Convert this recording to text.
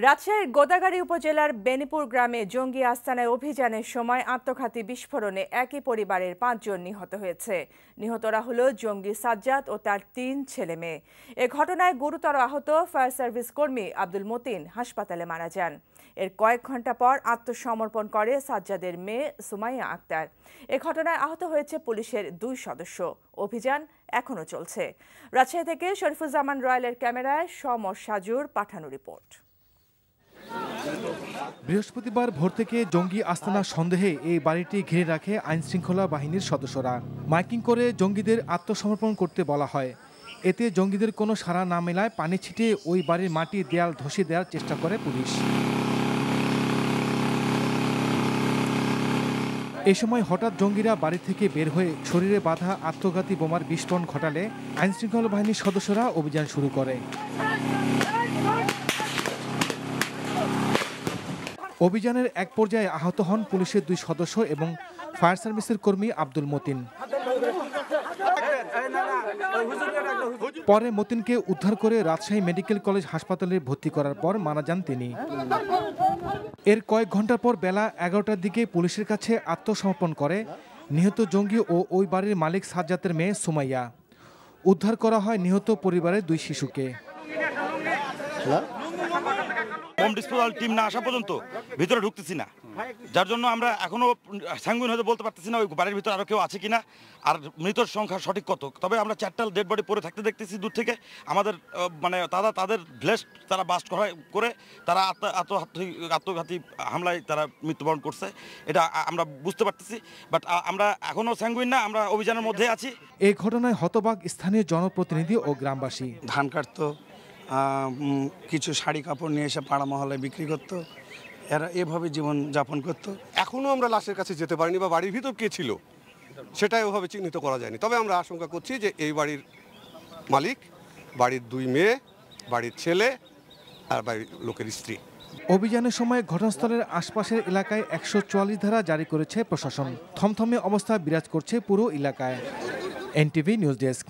রাজশাহীর গোদাগাড়ী উপজেলার বেনিপুর গ্রামে জঙ্গি আস্তানায় অভিযানের সময় আত্মঘাতী বিস্ফোরণে একই পরিবারের ৫ জন নিহত হয়েছে। নিহতরা হল জঙ্গি সাজ্জাদ ও তার ৩ ছেলে মেয়ে। এ ঘটনায় গুরুতর আহত ফায়ার সার্ভিস কর্মী আব্দুল মতিন হাসপাতালে মারা যান। এর কয়েক ঘন্টা পর আত্মসমর্পণ করে সাজ্জাদের মেয়ে সুমাইয়া আক্তার। এ ঘটনায় আহত হয়েছে পুলিশের ২ সদস্য। অভিযান এখনো চলছে। রাজশাহী থেকে শরীফুজ্জামান রয়েলের ক্যামেরায় সমর সাজুর পাঠানো রিপোর্ট। বৃহস্পতিবার ভোর থেকে জঙ্গি আস্তানা সন্দেহে এই বাড়িটি ঘিরে রাখে আইনশৃঙ্খলা বাহিনীর সদস্যরা। মাইকিং করে জঙ্গিদের আত্মসমর্পণ করতে বলা হয়। এতে জঙ্গিদের কোনো সাড়া না মেলায় পানি ছিটিয়ে ওই বাড়ির মাটি দেয়াল ধসিয়ে দেওয়ার চেষ্টা করে পুলিশ। এ সময় হঠাৎ জঙ্গিরা বাড়ি থেকে বের হয়ে শরীরে বাঁধা আত্মঘাতী বোমার বিস্ফোরণ ঘটালে আইনশৃঙ্খলা বাহিনীর সদস্যরা অভিযান শুরু করে। অভিযানের এক পর্যায়ে আহত হন পুলিশের ২ সদস্য এবং ফায়ার সার্ভিসের কর্মী আব্দুল মতিন। পরে মতিনকে উদ্ধার করে রাজশাহী মেডিকেল কলেজ হাসপাতালে ভর্তি করার পর মারা যান তিনি। এর কয়েক ঘন্টা পর বেলা ১১টার দিকে পুলিশের কাছে আত্মসমর্পণ করে নিহত জঙ্গি ও ওই বাড়ির মালিক সাজ্জাদের মেয়ে সুমাইয়া। উদ্ধার করা হয় নিহত পরিবারের ২ শিশুকে। বোম ডিসপোজাল টিম না আসা পর্যন্ত ভিতরে ঢুকতেছি না, যার জন্য আমরা এখনো স্যাঙ্গুইন হতে বলতে পারতেছি না ওই বাড়ির ভিতরে আরো কেউ আছে কিনা আর মৃতর সংখ্যা সঠিক কত। তবে আমরা 4টা ডেড বডি পরে থাকতে দেখতেছি দূর থেকে। আমাদের মানে তাদের ব্লেস তারা বাস্ট করে তারা আত্মঘাতী হামলায় তারা মৃত্যুবরণ করছে, এটা আমরা বুঝতে পারতেছি। বাট আমরা এখনো স্যাঙ্গুইন না, আমরা অভিযানের মধ্যে আছি। এই ঘটনায় হতবাক স্থানীয় জনপ্রতিনিধি ও গ্রামবাসী। ধান কাটতো, কিছু শাড়ি কাপড় নিয়ে এসে পাড়া মহলে বিক্রি করতো, এরা এভাবে জীবন যাপন করতো। এখনো আমরা লাশের কাছে যেতে পারিনি বা বাড়ির ভিতর কে ছিল সেটাই ওভাবে চিহ্নিত করা যায়নি। তবে আমরা আশঙ্কা করছি যে এই বাড়ির মালিক, বাড়ির 2 মেয়ে, বাড়ির ছেলে আর বাড়ির লোকের স্ত্রী। অভিযানের সময় ঘটনাস্থলের আশপাশের এলাকায় ১৪৪ ধারা জারি করেছে প্রশাসন। থমথমে অবস্থা বিরাজ করছে পুরো এলাকায়। NTV news desk.